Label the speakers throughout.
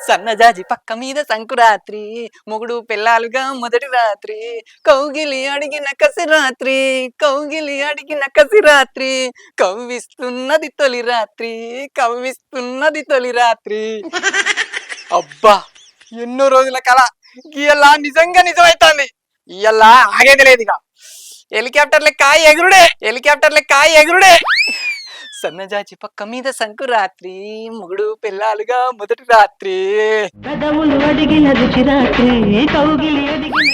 Speaker 1: సన్నజాజి పక్క మీద సంకురాత్రి మొగుడు పిల్లాలుగా మొదటి రాత్రి కౌగిలి అడిగిన కసి రాత్రి కౌగిలి అడిగిన కసి రాత్రి కవ్విస్తున్నది తొలి రాత్రి కవ్విస్తున్నది తొలి రాత్రి. అబ్బా ఎన్నో రోజుల కళ ఇయ్యలా నిజంగా నిజమైతుంది. ఇయ్యలా ఆగేది లేదు ఇక. హెలికాప్టర్ల కాయ ఎగురుడే హెలికాప్టర్ల కాయ ఎగురుడే. సన్నజాజి పక్క మీద సంకురాత్రి మొగుడు పిల్లాలుగా మొదటి రాత్రి.
Speaker 2: కదవులు అడిగిన రుచి రాత్రి కౌగిలి అడిగిన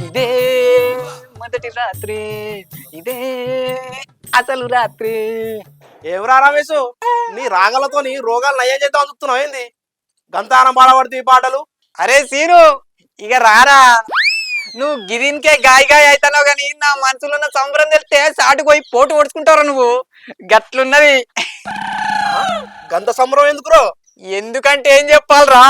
Speaker 1: ఇదే మొదటి రాత్రి ఇదే అసలు రాత్రి.
Speaker 3: ఎవరా రమేష్, నీ రాగలతో నీ రోగాలు నయ్యం చేద్దాం చూస్తున్నావు ఏంది? గంతానం పాడబడుతూ ఈ పాటలు.
Speaker 1: అరే సీను ఇక రారా, నువ్వు గిదిన్కే గాయ గాయ అవుతున్నావు కానీ నా మనసులో ఉన్న సంబరం తెలిస్తే సాటుకు పోయి పోటు ఓడుచుకుంటావు నువ్వు. గట్లున్నది.
Speaker 3: గంత సంబరం ఎందుకురో?
Speaker 1: ఎందుకంటే ఏం చెప్పాలరా,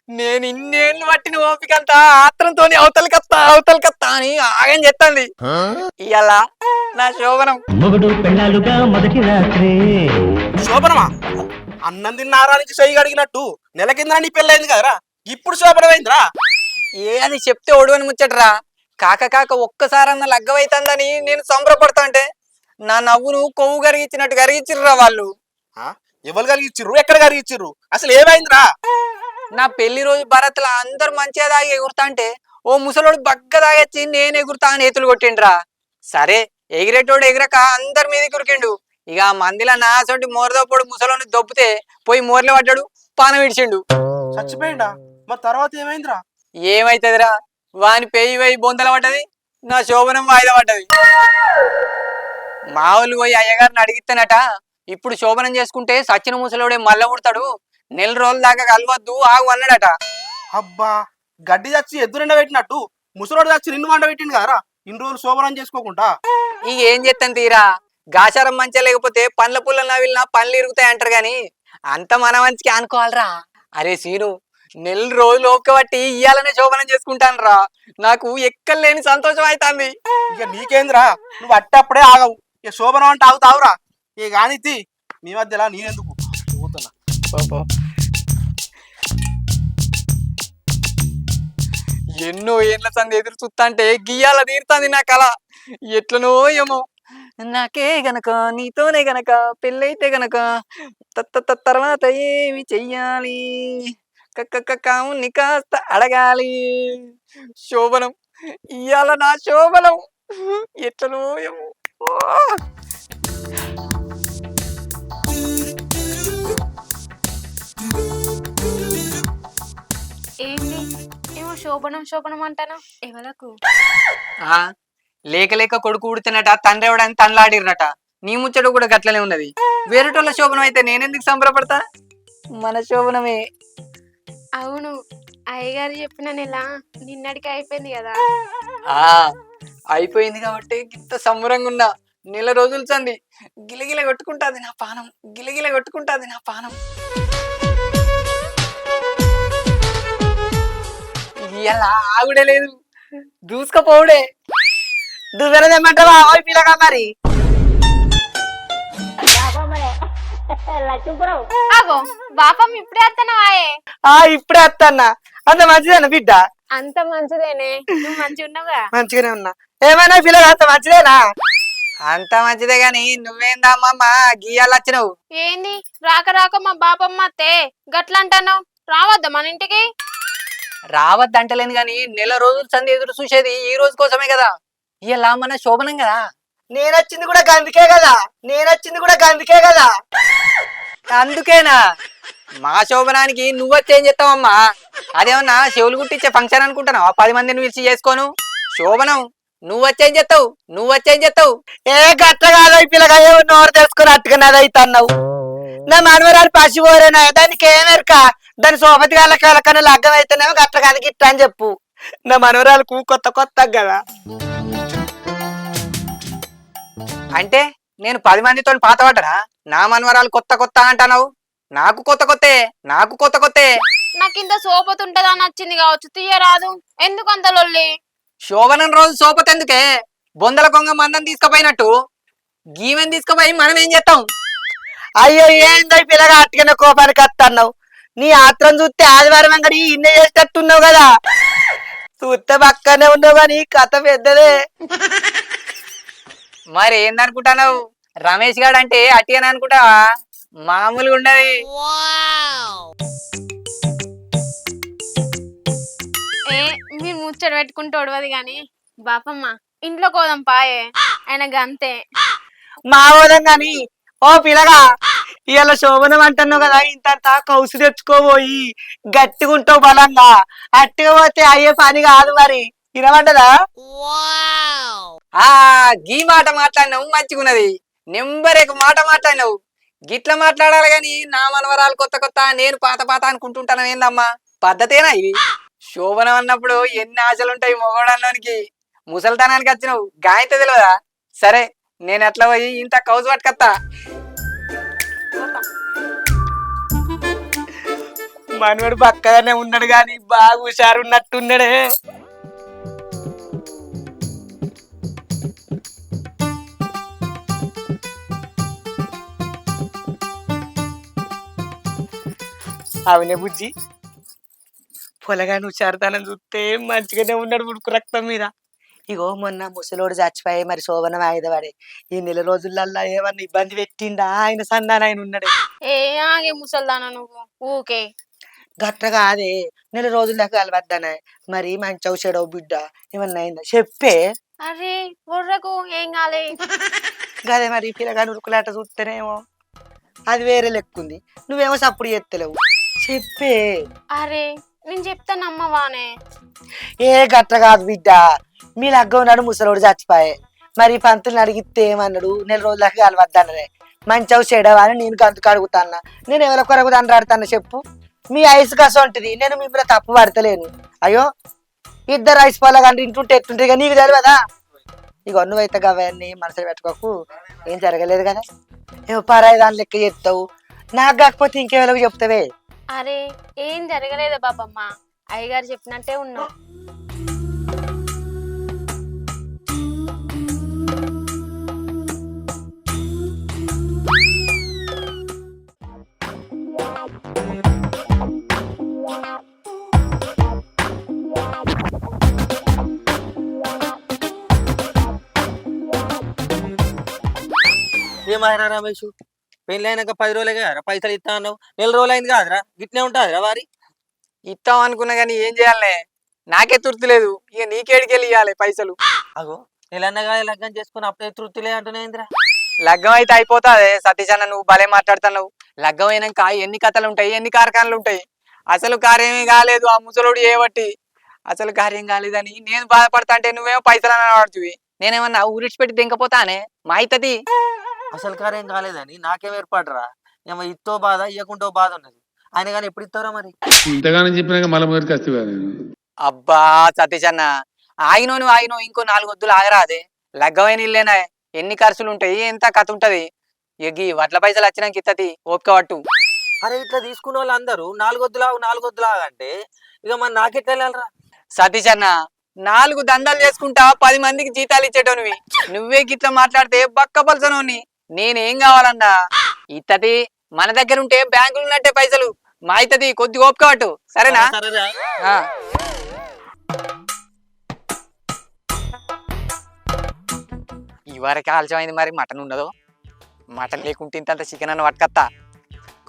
Speaker 1: నేను ఇన్నేళ్ళు పట్టిన ఓపికంతా ఆత్రంతో అవతలకత్తా అని ఆగం చెప్తాంది. ఇవాళ నా శోభనం.
Speaker 2: మొగుడు పెళ్ళాలుగా మొదటి రాత్రి.
Speaker 3: శోభనమా? అన్నం తిన్నారా నుంచి చెయ్యి అడిగినట్టు నెల కింద నీ పెళ్ళైంది కదరా, ఇప్పుడు శోభనమైందిరా?
Speaker 1: ఏ అది చెప్తే ఒడువని ముచ్చటరా. కాక ఒక్కసారన్న లగ్గవైతుందని నేను సంబరపడతా అంటే నా నవ్వును కొవ్వు కరిగించినట్టు కరిగించిర్రా వాళ్ళు.
Speaker 3: ఎవరు కలిగిచ్చిర్రు? ఎక్కడ కలిగిచ్చిర్రు? అసలు ఏమైందిరా?
Speaker 1: నా పెళ్లి రోజు భరత్లా అందరు మంచిగా దాగి ఎగురుతా అంటే ఓ ముసలోడు బగ్గ దాగచ్చి నేను ఎగురుతా అని ఎతులు కొట్టిండ్రా. సరే ఎగిరేటోడు ఎగిరక అందరి మీద కురికిండు. ఇక మందిలో నా సొంటి మోరదోపోడు ముసలోని దొబ్బితే పోయి మోర్లే పడ్డాడు, పానం విడిచిండు.
Speaker 3: చచ్చిపోయిండా? మరి తర్వాత ఏమైందిరా?
Speaker 1: ఏమైతుందిరా, వాని పెయ్యి పోయి బొందల పడ్డది, నా శోభనం వాయిదా పడ్డది. మా వాళ్ళు పోయి అయ్యగారిని అడిగితేనట, ఇప్పుడు శోభనం చేసుకుంటే సచిన ముసలోడే మల్ల పుడతాడు, నెల రోజుల దాకా కలవద్దు ఆగు అన్నాడట.
Speaker 3: అబ్బా, గడ్డి చచ్చి ఎద్దురెండ పెట్టినట్టు ముసలోడు చచ్చి నిన్ను వండ పెట్టిండు కదరా ఇన్ని రోజులు శోభనం చేసుకోకుండా.
Speaker 1: ఇక ఏం చేస్తాను తీరా, గాచారం మంచిగా లేకపోతే పండ్ల పుల్ల నవిలినా పండ్లు ఇరుగుతాయి అంటారు గాని అంత మన మంచికి అనుకోవాలరా. అరే సీను, నెల రోజులు ఓపికబట్టి ఇయ్యాలనే శోభనం చేసుకుంటాను రా, నాకు ఎక్కలేని సంతోషం అవుతుంది.
Speaker 3: ఇక నీకేంద్రా, నువ్వు అట్టప్పుడే ఆగవు, ఇక శోభనం అంటే ఆగుతావురా. ఇక కానీ మీ మధ్యలో నేనెందుకు పోతున్నా.
Speaker 1: ఎన్నో ఏళ్ళ సంది ఎదురు చూస్తా అంటే గియ్యాల తీరుతుంది నా కళ. ఎట్లనో ఏమో నాకే గనక నీతోనే గనక పెళ్ళైతే గనక తర్వాత ఏమి చెయ్యాలి, కావుని కాస్త అడగాలి. శోభనం ఇయ్యాల నా శోభనం. ఎట్లనో ఏమో.
Speaker 4: ఏంటి ఏమో శోభనం అంటాను ఎవరకు?
Speaker 1: లేక లేక కొడుకు ఉడితేనట తండ్రి ఎవడని తనలాడిరట. నీ ముచ్చట కూడా గట్లనే ఉన్నది. వేరేటోళ్ళ శోభనం అయితే నేనెందుకు సంబరపడతా, మన శోభనమే.
Speaker 4: అవును, అయ్యగారు చెప్పిన నెల నిన్నటికి అయిపోయింది కదా.
Speaker 1: అయిపోయింది కాబట్టి ఇంత సంబరంగా ఉన్నా. నెల రోజులు చంది గిలగిల కొట్టుకుంటాది నా పానం, గిలగిల కొట్టుకుంటాది నా పానం. ఇలా ఆగుడే లేదు, దూసుకపోవుడే.
Speaker 5: దువ్వెనదేమంటావా పిల్లగా? మరి
Speaker 4: ఆగో బాపం ఇప్పుడే వస్తున్నావాయే?
Speaker 5: ఇప్పుడే వస్తాన్నా. అంత మంచిదేనా బిడ్డ?
Speaker 4: అంత మంచిదేనే, నువ్వు మంచిగా ఉన్నావుగా?
Speaker 5: మంచిగానే ఉన్నా. ఏమైనా పిల్లగా అంత మంచిదేనా?
Speaker 1: అంత మంచిదే గాని నువ్వేందమ్మమ్మ గీయాలు వచ్చినావు?
Speaker 4: ఏంది రాక రాక మా బాపమ్మ అత్తే గట్లా అంటాను, రావద్దా మన ఇంటికి?
Speaker 1: రావద్దంటలేను గాని నెల రోజులు సంది ఎదురు చూసేది ఈ రోజు కోసమే కదా. ఇలా మన శోభనం కదా.
Speaker 5: నేనొచ్చింది కూడా గందుకే కదా.
Speaker 1: అందుకేనా మా శోభనానికి నువ్వొచ్చేం చేస్తావమ్మా? అదేమన్నా చెవులు గుట్టించే ఫంక్షన్ అనుకుంటున్నావా? 10 మందిని పిలిచి చేసుకోను శోభనం. నువ్వొచ్చేం చేస్తావు?
Speaker 5: ఏ గట్ల కాదు పిల్లగా, ఏమో నోరు తెలుసుకుని అట్టుకున్నది అయితే అన్నావు. నా మనవరాలు పసిపోరేనా, దానికి ఏమెరక? దాని సోపతి కన్నా లగ్గం అయితేనేమో గట్ల కానీ గిట్ట అని చెప్పు. నా మనవరాలకు కొత్త కదా.
Speaker 1: అంటే నేను 10 మందితో పాత పడ్డరా? నా మనవరాలు కొత్త అంటున్నావు. నాకు కొత్త.
Speaker 4: నాకింత సోపతి ఉంటదా నచ్చింది కావచ్చు, తీయరాదు. ఎందుకు అంత లొల్లి?
Speaker 1: శోభనం రోజు సోపతి ఎందుకే? బొందల కొంగ మందం తీసుకుపోయినట్టు గీవెన్ తీసుకుపోయి మనం ఏం చేస్తాం?
Speaker 5: అయ్యో ఏందో ఈ పిల్లగా అట్టుకున్న కోపానికి వస్తున్నావు. నీ ఆత్రం చూస్తే ఆదివారం అంగడి ఇన్నే చేసేటట్టున్నావు కదా. చూస్తే పక్కనే ఉన్నావు కానీ కథ పెద్దదే.
Speaker 1: మరి ఏందనుకుంటావు? రమేష్ గాడు అంటే అట్టిగానే అనుకుంటావా? మామూలుగా ఉండదు.
Speaker 4: ఏ మీరు ముచ్చట పెట్టుకుంటూ ఒడవది గాని బాపమ్మ ఇంట్లో కోదాం పాయే ఆయన గంతే.
Speaker 5: మా వదం గాని ఓ పిల్లగా ఇవాళ శోభనం అంటున్నావు కదా, ఇంత కౌసు తెచ్చుకోబోయి గట్టిగుంటావు బలంగా. అట్టిగా పోతే అయ్యే పని కాదు మరి. వినమంటదా?
Speaker 1: ఆ గీ మాట మాట్లాడినావు మంచిగున్నది. నెంబర్ ఒక మాట మాట్లాడినావు. గిట్ల మాట్లాడాలి గాని నా మనవరాలు కొత్త కొత్త నేను పాత పాత అనుకుంటుంటాను. ఏందమ్మా పద్ధతేనా ఇది? శోభనం అన్నప్పుడు ఎన్ని ఆశలుంటాయి మొగోడన్నోనికి. ముసలితనానికి వచ్చినావు గాయంత తెలియదా? సరే నేను ఎట్లా పోయి ఇంత కౌజు పట్టుకత్తా.
Speaker 5: మనవాడు పక్కగానే ఉన్నాడు గాని బాగా హుషారున్నట్టున్నాడే. అవునే బుజ్జి, పొలగాని హుషారుతనం చూస్తే మంచిగానే ఉన్నాడు ఉడుకు రక్తం మీద. ఇగో మొన్న ముసలోడు చచ్చిపోయి మరి శోభనం ఆయుధవాడే. ఈ నెల రోజులల్లా ఏమన్నా ఇబ్బంది పెట్టిండా ఆయన సంధానం ఆయన ఉన్నాడే.
Speaker 4: ఏ ఆగే ముసల్దానా నువ్వు ఊకే.
Speaker 5: గట్ల కాదే, నెల రోజుల దాకా కలవద్దనే. మరి మంచి చెడవు బిడ్డ ఏమన్నా అయిందా చెప్పే.
Speaker 4: అరే బుర్రకు ఏం కాలే.
Speaker 5: గదే మరి పిల్లగాని ఉరుకులాట చూస్తేనేమో అది వేరే లెక్కుంది. నువ్వేమో సప్పుడు చేస్తలేవు చెప్పే.
Speaker 4: అరే నేను చెప్తా నమ్మవానే.
Speaker 5: ఏ గట్ల కాదు బిడ్డ, మీ లగ్గ ఉన్నాడు ముసలోడు చచ్చిపోయే. మరి పంతుల్ని అడిగితే ఏమన్నాడు, నెల రోజులకి కలవద్దనరే. మంచవు చెడవా అని నేను గంతుకు అడుగుతాన్నా. నేను ఎవరి కొరకు దండాడుతాను చెప్పు. మీ ఐసు కసం ఉంటుంది, నేను మిమ్మల్ని తప్పు పడతలేను. అయ్యో ఇద్దరు ఐసు పొల కంటే ఇంటుంటే ఎట్టుంటే ఇక నీకు తెలియదా? ఇక నువ్వైతే గవన్నీ మనసులో పెట్టుకోకు, ఏం జరగలేదు కదా. ఏమో పరాయి దాని లెక్క చెప్తావు, నాకు కాకపోతే ఇంకెవరికి చెప్తావే.
Speaker 4: అరే ఏం జరగలేదు బాపమ్మ, అయ్యగారు చెప్పినట్టే ఉన్నావు.
Speaker 6: ఏమైనా రమేష్, పెళ్ళి అయినాక 10 రోజులే కదా పైసలు ఇస్తా అన్నావు, నెల రోజులు అయింది కాదురా, గిట్నే ఉంటుందిరా వారి.
Speaker 1: ఇస్తాం అనుకున్నా గానీ ఏం చేయాలనే, నాకే తృప్తిలేదు. ఇక నీకేడికెళ్ళి ఇవ్వాలి పైసలు.
Speaker 6: అగో నెలన్నగా లగ్గం చేసుకుని అప్పుడే తృప్తిలే అంటున్నాయిందిరా.
Speaker 1: లగ్గం అయితే అయిపోతాదే సతీష్ అన్న, నువ్వు భలే మాట్లాడుతున్నావు. లగ్గం అయినాక ఎన్ని కథలు ఉంటాయి, ఎన్ని కార్ఖానాలు ఉంటాయి. అసలు కార్యమే కాలేదు ఆ ముసలోడు ఏవట్టి. అసలు కార్యం కాలేదని నేను బాధపడతా అంటే నువ్వేమో పైసలు అని పడుతుంది. నేనేమన్నా ఊరిడిచిపెట్టి దింకపోతానే మా అయితది.
Speaker 6: అసలు కార్యం కాలేదని నాకేం ఏర్పడరా. ఏమో ఇత్తో బాధ ఇయ్యకుంటో బాధ ఉన్నది. ఆయన కానీ ఎప్పుడు ఇస్తారా మరి?
Speaker 7: ఇంతగానో చెప్పినాక మళ్ళీ మొదటికి వస్తే
Speaker 1: అబ్బా సతీష్ అన్న, ఆగినో ఆగినో ఇంకో 4 వద్దులు ఆగరాదే. లగ్గమైన ఇల్లేనా, ఎన్ని ఖర్చులు ఉంటాయి, ఎంత కథ ఉంటది. ఎగ్గి వడ్ల పైసలు వచ్చినాక ఇత్తది ఓపిక పట్టు.
Speaker 6: అరే ఇట్లా తీసుకున్న వాళ్ళు అందరూ 4 వద్దులాగు 4 వద్దులాగా అంటే ఇక మరి నాకెట్లా వెళ్ళాలరా?
Speaker 1: సతీష్ అన్న, 4 దందాలు చేసుకుంటా 10 మందికి జీతాలు ఇచ్చేటోనివి. నువ్వే గిట్లా మాట్లాడితే బక్క పలసనోని. నేనేం కావాలన్నా ఇత్తది. మన దగ్గర ఉంటే బ్యాంకులు ఉన్నట్టే పైసలు. మా ఇత్తది కొద్ది ఓపిక పట్టు సరేనా?
Speaker 6: సరేరా.
Speaker 1: ఆ. ఈ వరకు ఆలస్యమైంది, మరి మటన్ ఉండదు. మటన్ లేకుంటే ఇంత చికెన్ అన్న పట్టుకత్తా.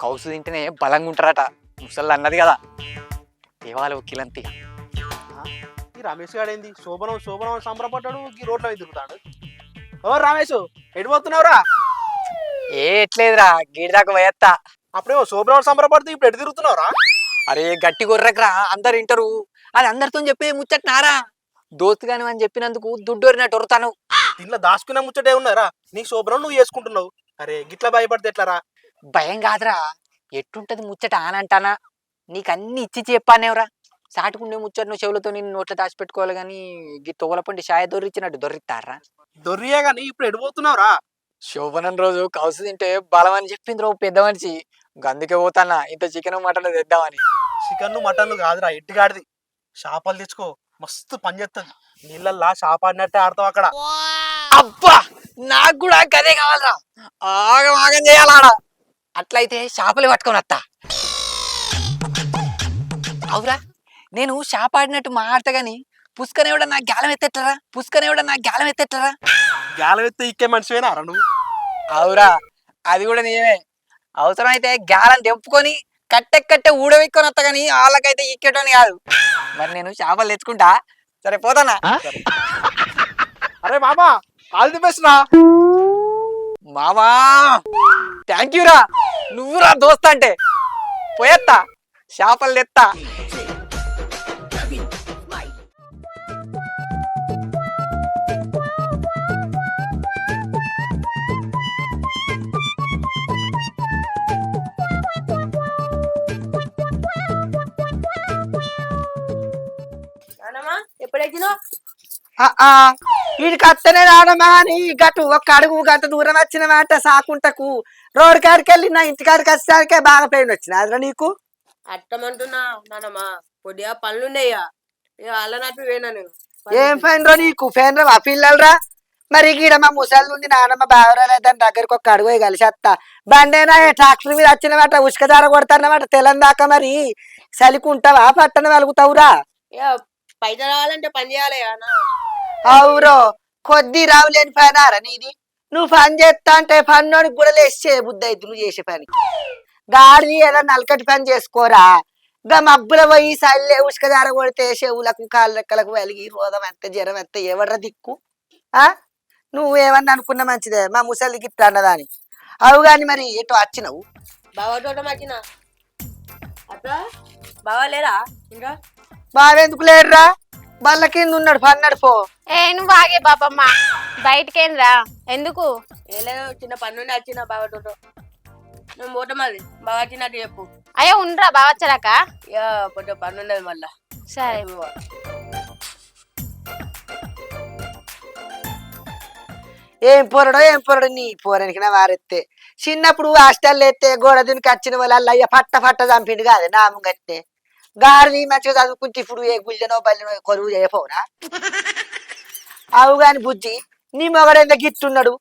Speaker 1: కౌసు తింటేనే బలంగా ఉంటారట ముసళ్ళు అన్నది కదా. దేవాలు కిలంతి.
Speaker 3: ఈ రమేష్ గాడు ఏంది శోభనం శోభనం సంబరపడ్డాడు, ఈ రోడ్లో తిరుగుతాడు. ఓ రమేష్ ఎటు పోతున్నావురా?
Speaker 1: ఏ ఎట్లేదురా, గీడి దాకా పోయేత్తా.
Speaker 3: అప్పుడేమో శోభనం సంబరపడుతూ ఇప్పుడు ఎటు తిరుగుతున్నావురా?
Speaker 1: అరే గట్టి గొర్రెకరా, అందరు వింటారు. అది అందరితో చెప్పే ముచ్చట్నారా. దోస్తు కాని అని చెప్పినందుకు దుడ్డోరినట్టు ఒరుతాను.
Speaker 3: దీంట్లో దాచుకునే ముచ్చటే ఉన్నారా? నీకు శోభనం నువ్వు చేసుకుంటున్నావు. అరే గిట్లా భయపడితే ఎట్లారా?
Speaker 1: భయం కాదురా, ఎట్టుంటది ముచ్చట అని అంటానా. నీకు అన్ని ఇచ్చి చెప్పానేవరా. సాటుకుండే ముచ్చట నువ్వు చెవులతో నేను నోట్లో దాచిపెట్టుకోవాలి కానీ గీ తోగల పండి షాయ దొరిచ్చినట్టు దొరికితారా.
Speaker 3: దొర్రియే గాని ఇప్పుడు ఎటు పోతున్నావురా?
Speaker 1: శోభనం రోజు కౌసు తింటే బలం అని చెప్పింది రో పెద్ద మనిషి. అందుకే పోతానా ఇంత చికెన్ మటన్ తెద్దామని.
Speaker 3: చికెన్ మటన్లు కాదురా, ఎట్టిగాడిది. చేపలు తెచ్చుకో, మస్తు పని చేస్తుంది. నీళ్ళల్లా చేప ఆడినట్టే ఆడతావు అక్కడ.
Speaker 1: అబ్బా నాకు కూడా గదే కావాలరా. ఆగం ఆగం చేయాలాడ. అట్లయితే చేపలు పట్టుకొని వస్తా. అవురా, నేను చేప ఆడినట్టు మాడతా గాని పుష్కనేవాడ నాకు గాలం ఎత్తెట్లరా.
Speaker 3: గాలం ఎత్తే ఇక్కే మనిషివేనా రా నువ్వు?
Speaker 1: అవురా, అది కూడా నిజమే. అవసరమైతే గాలం తెంపుకొని కట్టె ఊడవెక్కొని వస్తా గాని వాళ్ళకైతే ఇక్కేటోని కాదు. మరి నేను చేపలు తెచ్చుకుంటా. సరే పోతానా.
Speaker 3: అరే మామా, ఆల్ ది బెస్ట్ రా.
Speaker 1: మామా థ్యాంక్ యూ రా, నువ్వురా దోస్త అంటే. పోయేత్తా, చేపలు తెత్తా.
Speaker 5: వీడికి అత్తనే రావడమా అని గట్టు ఒక్క అడుగు గంట దూరం వచ్చిన మాట సాకుంటకు రోడ్ కాడికి వెళ్ళి నా ఇంటి కాడికి వచ్చేసరికే బాగా పెయిన్ వచ్చిన అదిరా నీకు.
Speaker 8: అట్టమంటున్నా నానమ్మా, కొద్దిగా పనులున్నాయ్యా, ఇక అల్లనట్టు పోయినా నేను.
Speaker 5: ఏం ఫైన్ రా నీకు? ఫైన్ రా మా పిల్లలరా. మరి గీడ మా ముసలి ఉంది నానమ్మ బావరాలే, దాని దగ్గరకు ఒక అడుగు కలిసి వస్తా. బండేనా ట్రాక్టర్ మీద వచ్చినమాట ఉసుక దార కొడతానమాట తెలందాక. మరి సలికుంటావా పట్టణ వెలుగుతావురా?
Speaker 8: ఇక పైసలు రావాలంటే పని చేయాలి అన్న.
Speaker 5: అవురో, కొద్ది రావులేని పని ఆరా నీది. నువ్వు పని చేస్తా అంటే పన్నోడికి కూడా లేచే బుద్ధి అయితే నువ్వు చేసే పని. గాడి ఏదో నలకటి పని చేసుకోరా. గా మబ్బుల పోయి సల్లే ఉసుక దార కొడితే చెవులకు కాళ్ళ రెక్కలకు వెలిగి రోదం ఎంత జ్వరం ఎంత ఎవడ్రా దిక్కు? నువ్వు ఏమన్నా అనుకున్నా మంచిదే, మా ముసలికి ఇట్లా అన్నదాని. అవు గాని మరి ఎటు వచ్చినావు?
Speaker 8: బావ తోట మర్చిన అత్త, బావ లేరా ఇంకా?
Speaker 5: బావెందుకు లేడురా? బల్ల కింద ఉన్నాడు, పన్నాడు పో.
Speaker 4: నువ్వు ఆగే బాపమ్మ, బయటకేంద్రా? ఎందుకు?
Speaker 8: ఏలేదు, చిన్న పని నుండి వచ్చిన బావ తోట. నువ్వు మూట మళ్ళీ బావ వచ్చినట్టు చెప్పు.
Speaker 4: అయ్యో ఉండరా బావ వచ్చాక.
Speaker 8: ఇక కొంచెం పని ఉండదు మళ్ళా.
Speaker 4: సరే.
Speaker 5: ఏం పొరడు నీ పోరానికి నా వారెత్తే. చిన్నప్పుడు హాస్టల్ ఎత్తే గోడ దీనికి వచ్చిన వాళ్ళు అయ్య పట్ట చంపిండు కాదు నా ముంగట్టే. గాడిది మంచిగా చదువుకుంటే ఇప్పుడు ఏ గుళ్ళనో బల్లెనో కొరువు చేయపోనా? అవు గాని బుజ్జి, నీ మొగడు ఎంత గిట్టున్నాడు.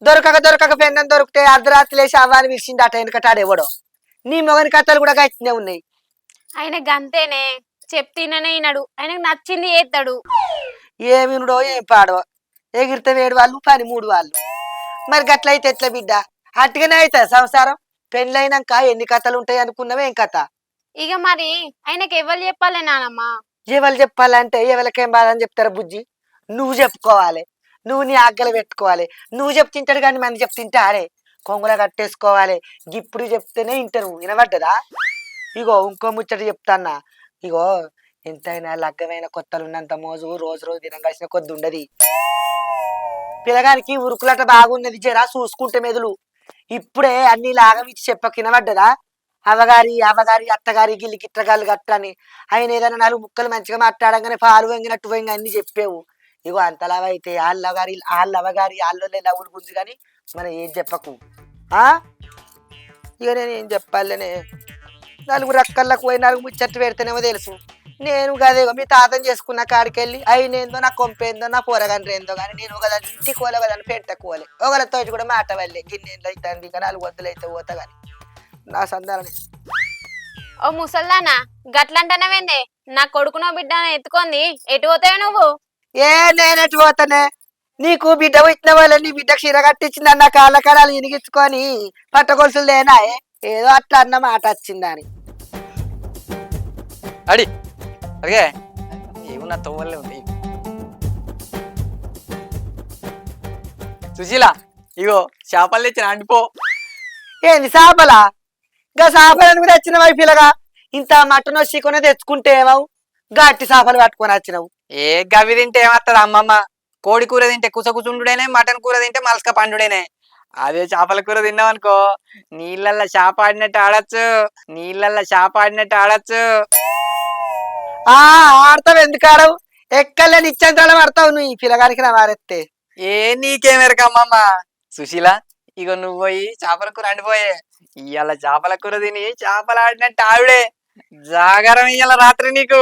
Speaker 5: దొరకక పెన్నం దొరికితే అర్ధరాత్రి లేచి అవ్వాలని విరిచింది అట వెనకటాడేవాడో. నీ మొగని కథలు కూడా గట్టినే ఉన్నాయి.
Speaker 4: ఆయన గంతేనే, చెప్తేనే వినడు. ఆయనకు నచ్చింది చేస్తాడు.
Speaker 5: ఏమినుడో ఏం పాడో, ఎగిరితే 7 వాళ్ళు పని 3 వాళ్ళు. మరి గట్లయితే ఎట్లా బిడ్డ? అట్టుగానే అవుతుంది సంసారం. పెళ్ళైనాక ఎన్ని కథలు ఉంటాయి అనుకున్నావే ఏం కథ?
Speaker 4: ఇక మరి ఆయనకి ఎవరు చెప్పాలి నానమ్మ?
Speaker 5: ఎవరు చెప్పాలంటే ఎవరికేం బాధ అని చెప్తారా బుజ్జి? నువ్వు చెప్పుకోవాలి, నువ్వు నీ ఆగ్గలు పెట్టుకోవాలి. నువ్వు చెప్తింటాడు కానీ మంది చెప్తింటే ఆడే కొంగుల కట్టేసుకోవాలి. ఇప్పుడు చెప్తేనే ఇంటారు, వినబడ్డదా? ఇగో ఇంకో ముచ్చట చెప్తాన్నా. ఇగో ఎంతైనా లగ్గమైన కొత్తలు ఉన్నంత మోజు రోజు దినం కలిసిన కొద్ది ఉండదు. పిల్లగానికి ఉరుకులట బాగున్నది, జరా చూసుకుంటే మెదులు. ఇప్పుడే అన్ని లాగం ఇచ్చి చెప్పక వినబడ్డదా? అవగారి అత్తగారి గిల్లి గిట్రగాళ్ళు గట్టని ఆయన ఏదైనా 4 ముక్కలు మంచిగా మాట్లాడంగానే పాలు వంగినట్టు వంగి అన్ని చెప్పేవు. ఇగో అంతలావైతే వాళ్ళవగారి వాళ్ళే లవ్వులు గుంజు కానీ మనం ఏం చెప్పకు. ఇక నేను ఏం చెప్పాలనే, 4 రక్కలకు పోయి 4 ముచ్చట్లు పెడితేనేమో తెలుసు. నేను గదే మీ తాతని చేసుకున్న కాడికెళ్ళి అయినేందో నా కొంపేందో నా పోరగండ్రి ఏందో కానీ నేను ఒకదాని ఇంటికి పోలే ఒకదాన్ని పెట్టకోలే. ఒకళ్ళతో కూడా మాట వెళ్ళే గిన్నెళ్ళు అవుతుంది ఇంకా 4 వద్దులు అయితే పోతా కానీ నా సందాలని.
Speaker 4: ఓ ముసల్దానా, గట్లంటనవేందే? నా కొడుకునో బిడ్డ ఎత్తుకుంది, ఎటు పోతావు నువ్వు?
Speaker 5: నేనెటు పోతానే? నీకు బిడ్డ ఇచ్చిన వాళ్ళ నీ బిడ్డ క్షీర కట్టించింది అన్న కాళ్ళ కడాలు ఇనిగించుకొని పట్టగొలుసులు లేనా? ఏదో అట్లా అన్న మాట వచ్చిందని
Speaker 1: అడి అడిగే ఏమన్నా తోవల్లే ఉంది. సుశీల, ఇగో చేపలు తెచ్చిన అండిపో.
Speaker 5: ఏంది చేపలా? గా చేపలను కూడా వచ్చిన వైపులగా ఇంత మటన్ చికెన్ తెచ్చుకుంటే ఏమవు? గట్టి చేపలు పట్టుకొని వచ్చినావు.
Speaker 1: ఏ గవి తింటే ఏమత్తది అమ్మమ్మ? కోడి కూర తింటే కుసకుచుండుడేనే, మటన్ కూర తింటే మలసక పండుడేనే. అదే చేపల కూర తిన్నావు అనుకో నీళ్ళల్లో చేప ఆడచ్చు.
Speaker 5: ఆడతావు, ఎందుకు ఆడవు? ఎక్కలే నిశ్చంతలో పడతావు నువ్వు ఈ పిల్లగానికి నా వారెత్తే.
Speaker 1: ఏ నీకేమెరకమ్మమ్మ. సుశీల, ఇగో నువ్వు పోయి చేపల కూర అండిపోయే. ఇవాళ చేపల కూర తిని చేపలు ఆడినట్టు ఆవిడే జాగారం ఇవాళ రాత్రి నీకు.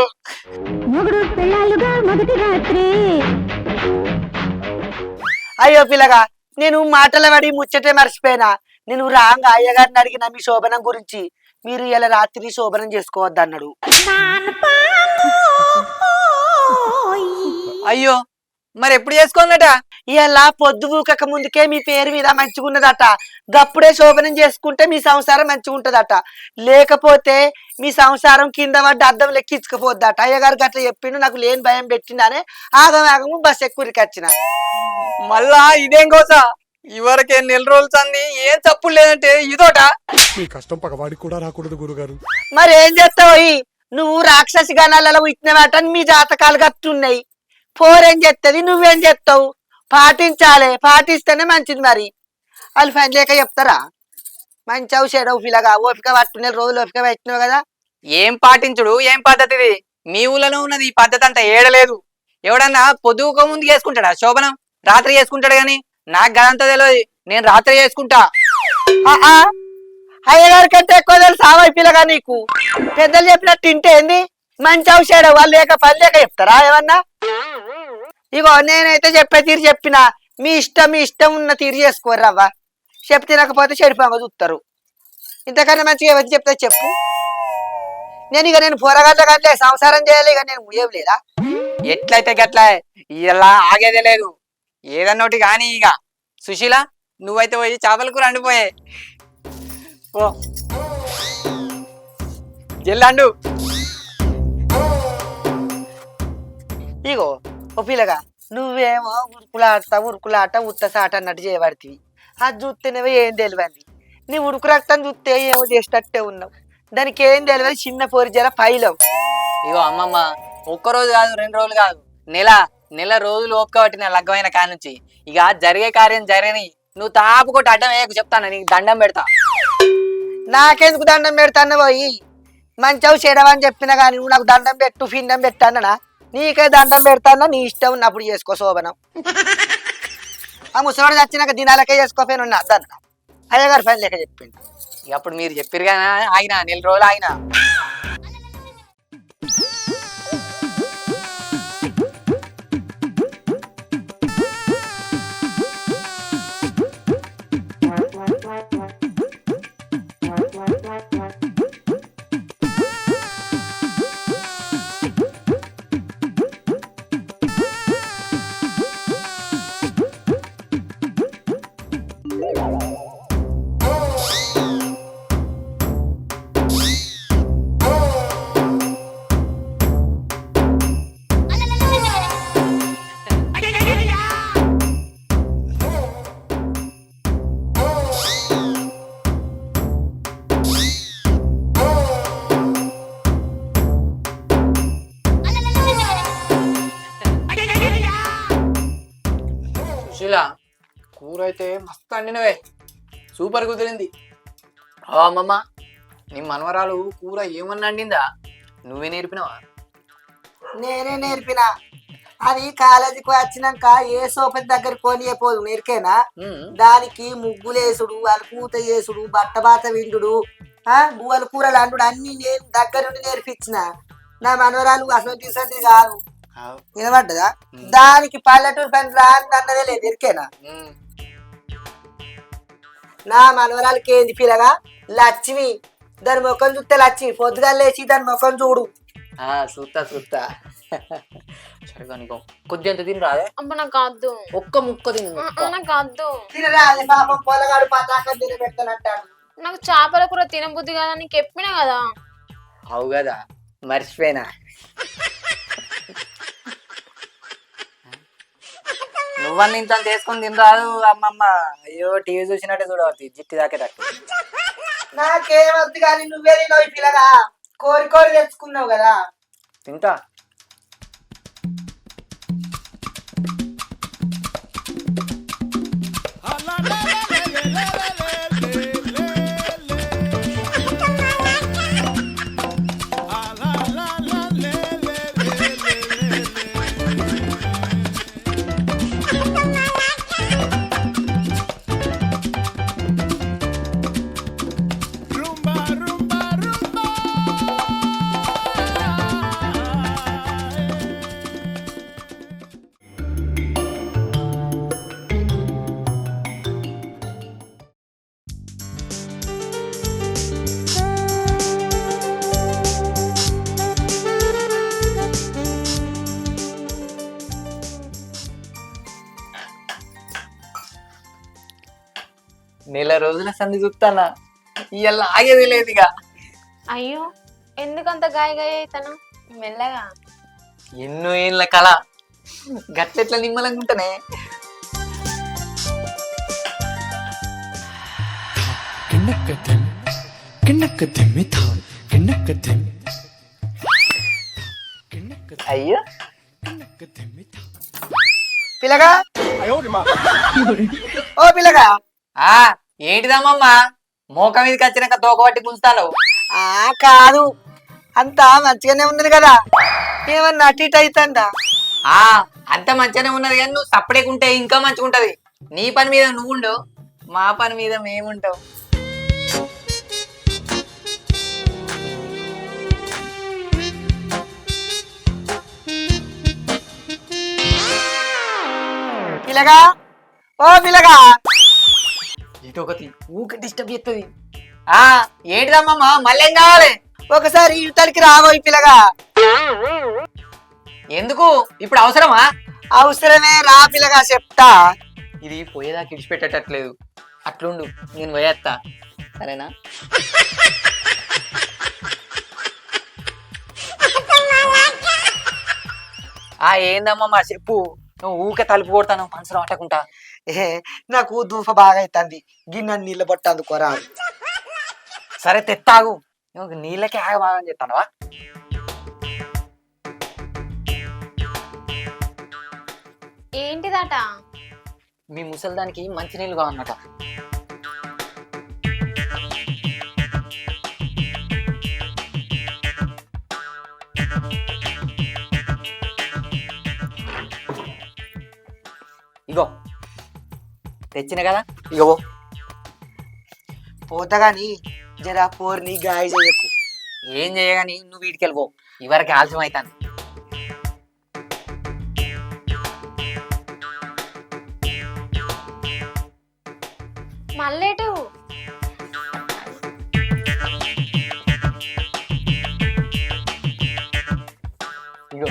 Speaker 5: అయ్యో పిల్లగా, నేను మాటల పడి ముచ్చటే మర్చిపోయినా. నేను రాంగా అయ్యగారిని అడిగిన మీ శోభనం గురించి. మీరు ఇలా రాత్రి శోభనం చేసుకోవద్దు అన్నాడు.
Speaker 1: అయ్యో మరి ఎప్పుడు చేసుకోనట?
Speaker 5: ఇలా పొద్దు ఊకక ముందుకే మీ పేరు మీద మంచిగున్నదట. గప్పుడే శోభనం చేసుకుంటే మీ సంసారం మంచిగుంటదట. లేకపోతే మీ సంసారం కింద పడ్డ అద్దం లెక్కించుకుపోద్దట. అయ్యగారు గట్ల చెప్పిండు. నాకు లేని భయం పెట్టిండనే ఆగము బస్ ఎక్కురికి వచ్చిన.
Speaker 1: మళ్ళా ఇదేం కోసా? ఇవరకే నెల రోజులు సంది ఏం తప్పు లేదంటే ఇదోట.
Speaker 9: మీ కష్టం పగవాడికి కూడా రాకూడదు గురుగారు.
Speaker 5: మరి ఏం చేస్తావు? నువ్వు రాక్షసి గణాలలో ఇచ్చినవాట. మీ జాతకాలు గట్టున్నాయి. పోరేం చేస్తుంది, నువ్వేం చేస్తావు? పాటించాలి, పాటిస్తేనే మంచిది. మరి వాళ్ళు పని లేక చెప్తారా? మంచి చెడవు పిల్లగా ఓపిక పట్టుకునే రోజులు ఓపిక పెట్టినావు కదా.
Speaker 1: ఏం పాటించుడు, ఏం పద్ధతిది? మీ ఊళ్ళలో ఉన్నది ఈ పద్ధతి అంతా ఏడలేదు. ఎవడన్నా పొద్దుక ముందు చేసుకుంటాడా శోభనం? రాత్రి చేసుకుంటాడు గాని నాకు గదంతా తెలియదు. నేను రాత్రి చేసుకుంటా.
Speaker 5: అయ్యగారి కంటే ఎక్కువ తెలుసావా పిల్లగా నీకు? పెద్దలు చెప్పినట్టు తింటే ఏంది? మంచి ఔషధం వాళ్ళు లేక పని లేక చెప్తారా ఏమన్నా? ఇగో నేనైతే చెప్పే తీరు చెప్పిన. మీ ఇష్టం ఉన్న తీరు చేసుకోర్రవ్వ. చెప్పి తినకపోతే చెడిపోగా చూస్తారు. ఇంతకన్నా మంచిగా ఎవరు చెప్తే చెప్పు. నేను పోరగడ్డ గట్లే సంసారం చేయాలి. ఇక నేను ఏం లేదా?
Speaker 1: ఎట్లయితే గట్లా ఇలా ఆగేదే లేదు. ఏదన్నోటి కానీ ఇక సుశీల నువ్వైతే పోయి చేపల కూర అండిపోయే ఓ జల్లండు.
Speaker 5: ఇగో ఓ పిల్లగా నువ్వేమో ఉరుకులాట ఉత్తసాట అన్నట్టు చేయబడుతుంది. అది చూస్తేనేవో ఏం తెలియంది. నీ ఉడుకు రక్తం చూస్తే ఏమో చేసేటట్టే ఉన్నావు. దానికి ఏం తెలియదు. చిన్న పోరి జర పైలం.
Speaker 1: ఇగో అమ్మమ్మ ఒక్కరోజు కాదు 2 రోజులు కాదు నెల రోజులు ఓపిక పట్టిన లగ్గమైన కానుంచి ఇక జరిగే కార్యం జరగని. నువ్వు తాపుకొట్టి అడ్డం వేయకు చెప్తాను. నీకు దండం పెడతా.
Speaker 5: నాకెందుకు దండం పెడతాను? పోయి మంచిగా చెడవని చెప్పినా కానీ నువ్వు నాకు దండం పెట్టు పిండం పెట్టానా? నీకే దండం పెడతానా? నీ ఇష్టం ఉన్నప్పుడు చేసుకో శోభనం. ఆ ముసలోడు చచ్చినాక దినాలకే చేసుకోపోయిన అద్దన్న అయ్యగారు పని లేక చెప్పిండు.
Speaker 1: ఇక అప్పుడు మీరు చెప్పారు కానీ ఆగినా 4 రోజులు ఆగినా. సుశీల కూర అయితే మస్తు అండినవే, సూపర్ కుదిరింది. అమ్మమ్మ నీ మనవరాలు కూర ఏమన్నా అండిందా? నువ్వే నేర్పినావా?
Speaker 5: నేనే నేర్పిన. అది కాలేజీకి వచ్చినాక ఏ సోపతి దగ్గర కొనియపోదు నేర్కేనా. దానికి ముగ్గులేసుడు, అలుపూత చేసుడు, బట్టబాత విండు, బువ్వల కూరలు అండు అన్ని నేను దగ్గరుండి నేర్పించిన. నా మనవరాలు అసలు తీసంది కాదు. వినబడ్డదా? దానికి పల్లెటూరు పని రాన్నదే లేదు ఎరికేనా. నా మనవరాలకి ఏంది పిల్లగా లక్ష్మి. దాని ముఖం చూస్తే లక్ష్మి. పొద్దుగా లేచి దాని ముఖం చూడు.
Speaker 1: చూస్తా సరిగా నీకు కొద్ది అంత తిని రాదే.
Speaker 4: నాకు వద్దు.
Speaker 1: ఒక్క ముక్క తిని
Speaker 4: నాకు వద్దు.
Speaker 5: తినరాదే పాపం పొలగాడు పతాకం తినబెట్టనంటాడు.
Speaker 4: నాకు చేపల కూర తినబుద్ధి కదా నీకు చెప్పినా కదా.
Speaker 1: అవు కదా మర్చిపోయినా. నువ్వన్నీ ఇంత తీసుకొని తినరాదు అమ్మమ్మ. అయ్యో టీవీ చూసినట్టే చూడవచ్చు జిట్టి దాకేటట్టు.
Speaker 5: నాకేమద్దు కానీ నువ్వే తినవు పిల్లగా. కోరి తెచ్చుకున్నావు కదా.
Speaker 1: తింటా. నెల రోజుల సంధి చూస్తానా ఇవాళ ఆగేది లేదు ఇక.
Speaker 4: అయ్యో ఎందుకంత గాయ గాయ అవుతాను మెల్లగా.
Speaker 1: ఎన్నో ఏళ్ళ కళ గట్లెట్లా నిమ్మలంగా ఉంటానే. అయ్యో
Speaker 5: పిల్లగా ఓ పిల్లగా
Speaker 1: ఆ ఏంటిదమ్మమ్మా మోక మీదకి వచ్చినాక తోకబట్టి గుంజుతాను.
Speaker 5: కాదు అంతా మంచిగానే ఉంది కదా, ఏమన్నా అటు ఇటు అవుతుందా?
Speaker 1: ఆ అంత మంచిగానే ఉన్నది కానీ నువ్వు సపరేకుంటే ఇంకా మంచిగా ఉంటది. నీ పని మీద నువ్వు ఉండవు, మా పని మీద మేముంటావు.
Speaker 5: పిల్లగా ఓ పిల్లగా
Speaker 1: ఇదొకటి ఊక డిస్టర్బ్ చేస్తుంది. ఆ ఏంటిదమ్మమ్మా మళ్ళీ ఏం కావాలి?
Speaker 5: ఒకసారి యువతలకి రాబోయి పిల్లగా.
Speaker 1: ఎందుకు ఇప్పుడు అవసరమా?
Speaker 5: అవసరమే రా పిల్లగా చెప్తా.
Speaker 1: ఇది పోయేదాకా ఇడిచిపెట్టట్లేదు. అట్లుండు నేను పోయేస్తా సరేనా? ఆ ఏందమ్మమ్మా చెప్పు. నువ్వు ఊకే తలుపు కొడతాను పంచరం అట్టకుంటా.
Speaker 5: నాకు దూఫ బాగా అవుతుంది, గిన్నె నీళ్ళ బొట్ట అందుకోరా.
Speaker 1: సరే తెత్తాగు. నువ్వు నీళ్ళకే ఆగమాగని చెప్తానవా?
Speaker 4: ఏంటిదట?
Speaker 1: మీ ముసలిదానికి మంచి నీళ్ళు కావన్నట. ఇగో తెచ్చిన కదా ఇగో.
Speaker 5: పోతా గాని జరా పోర్ని గాయ చేయకు.
Speaker 1: ఏం చేయగాని నువ్వు వీటికి వెళ్ళిపో, ఇవరికి ఆలస్యం అవుతాను.
Speaker 4: మళ్ళేటు
Speaker 1: ఇగో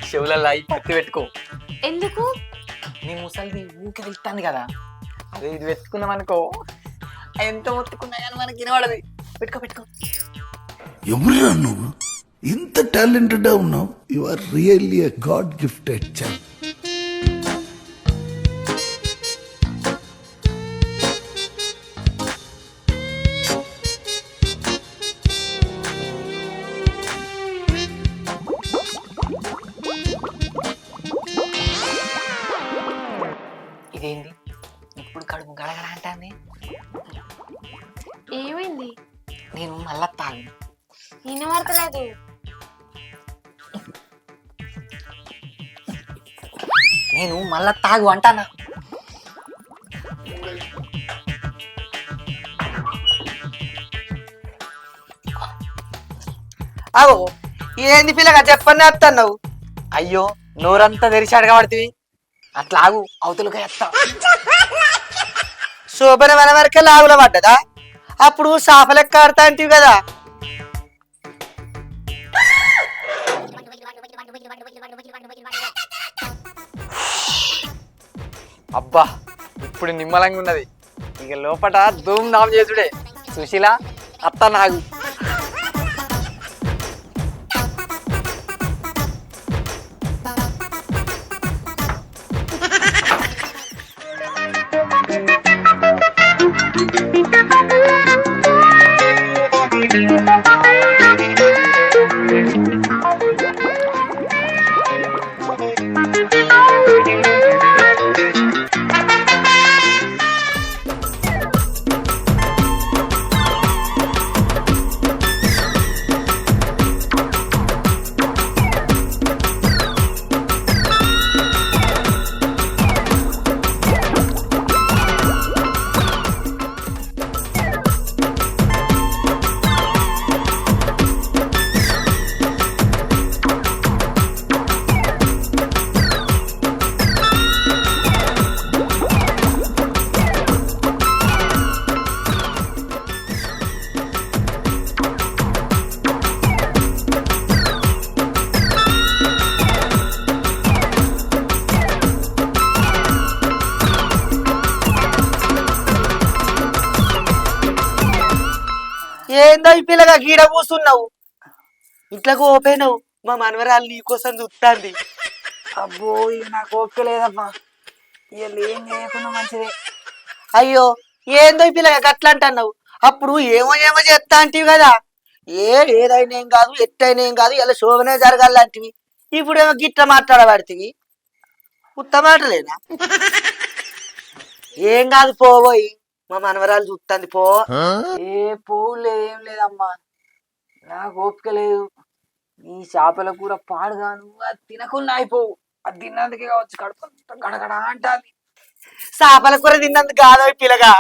Speaker 1: చెవులలో అయి పత్తి పెట్టుకో.
Speaker 4: ఎందుకు?
Speaker 1: నీ ముసలిది ఊకి వెళ్తాను కదా, అదే ఇది పెట్టుకున్నాం అనుకో ఎంత మొత్తుకున్నా కానీ మనకి వినబడది. పెట్టుకో పెట్టుకో.
Speaker 10: ఎవరురా నువ్వు ఇంత టాలెంటెడ్ ఉన్నావు? You are really a god gifted child.
Speaker 1: ఇదేంది ఇప్పుడు కడుపు గడగడ అంటాంది?
Speaker 4: ఏమైంది?
Speaker 1: నేను మళ్ళా తాగు.
Speaker 4: వినబడతలేదు.
Speaker 1: నేను మళ్ళా తాగు అంటానా.
Speaker 5: అగో ఏంది పిల్లగా చెప్పని వస్తున్నావు?
Speaker 1: అయ్యో నోరంతా తెరిచి అడగబడుతుంది. అట్లా ఆగు అవతలుగా ఎత్తా.
Speaker 5: శోభన మన వరకే లాగుల పడ్డదా? అప్పుడు సాఫలెక్క ఆడతా అంటివి కదా.
Speaker 1: అబ్బా ఇప్పుడు నిమ్మలంగా ఉన్నది. ఇక లోపట ధూమ్ ధామ్ చేసుడే. సుశీల అత్త నాగు.
Speaker 5: ఏందో ఈ పిల్లగా గీడ కూసున్నావు ఇంట్లోకి ఓపెనవు మా మనవరాలు నీకోసం చూస్తాంది.
Speaker 1: అబ్బో ఇక నాకు ఓపిక లేదమ్మా. ఇక ఏం చేయకుండా మంచిదే.
Speaker 5: అయ్యో ఏందో ఈ పిల్లగా గట్ల అంటున్నావు. అప్పుడు ఏమో ఏమో చేస్తా అంటివి కదా. ఏదైనా ఏం కాదు ఎట్టయినా ఏం కాదు ఇలా శోభనే జరగాలంటివి. ఇప్పుడేమో గిట్ల మాట్లాడబడితివి. ఉత్తమాటలేనా? ఏం కాదు పోబోయి మా మనవరాలు చూస్తుంది పో.
Speaker 1: ఏ పోవులే ఏం లేదమ్మా, నాకు ఓపిక లేదు. ఈ చేపల కూర పాడుగాను, అది తినకుండా అయిపోవు. అది తిన్నందుకే కావచ్చు కడుపు అంతా గడగడ అంటాది.
Speaker 5: చేపల కూర తిన్నందుకు కాదో ఈ పిల్లగా,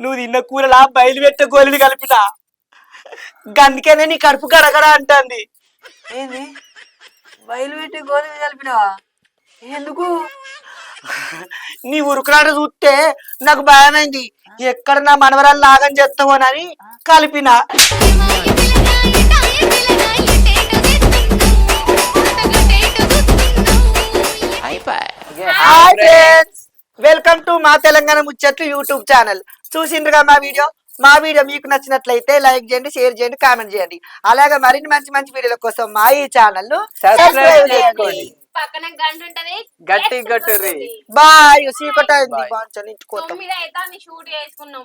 Speaker 5: నువ్వు తిన్న కూరలా బయలు పెట్టే గోళీలు కలిపినా గందుకేనే నీ కడుపు గడగడ అంటుంది.
Speaker 1: ఏంది బయలు పెట్టి గోధుమ కలిపినావా? ఎందుకు?
Speaker 5: నీ ఉరుకులాట చూస్తే నాకు భయమైంది. ఎక్కడ నా మనవరాలు లాగని చేస్తావోనని కలిపిన. హాయ్ ఫ్రెండ్స్, వెల్కమ్ టు మా తెలంగాణ ముచ్చట్లు యూట్యూబ్ ఛానల్. చూసిండ్రుగా మా వీడియో మీకు నచ్చినట్లయితే లైక్ చేయండి, షేర్ చేయండి, కామెంట్ చేయండి. అలాగే మరిన్ని మంచి మంచి వీడియోల కోసం మా ఈ ఛానల్ ను
Speaker 1: సబ్స్క్రైబ్ చేసుకోండి.
Speaker 4: పక్కన గంట ఉంటది
Speaker 1: గట్టి గట్టుర్రి.
Speaker 5: బాయ్. సీకట అయింది. బాగా
Speaker 4: 9 అయితే షూట్ చేసుకున్నాం.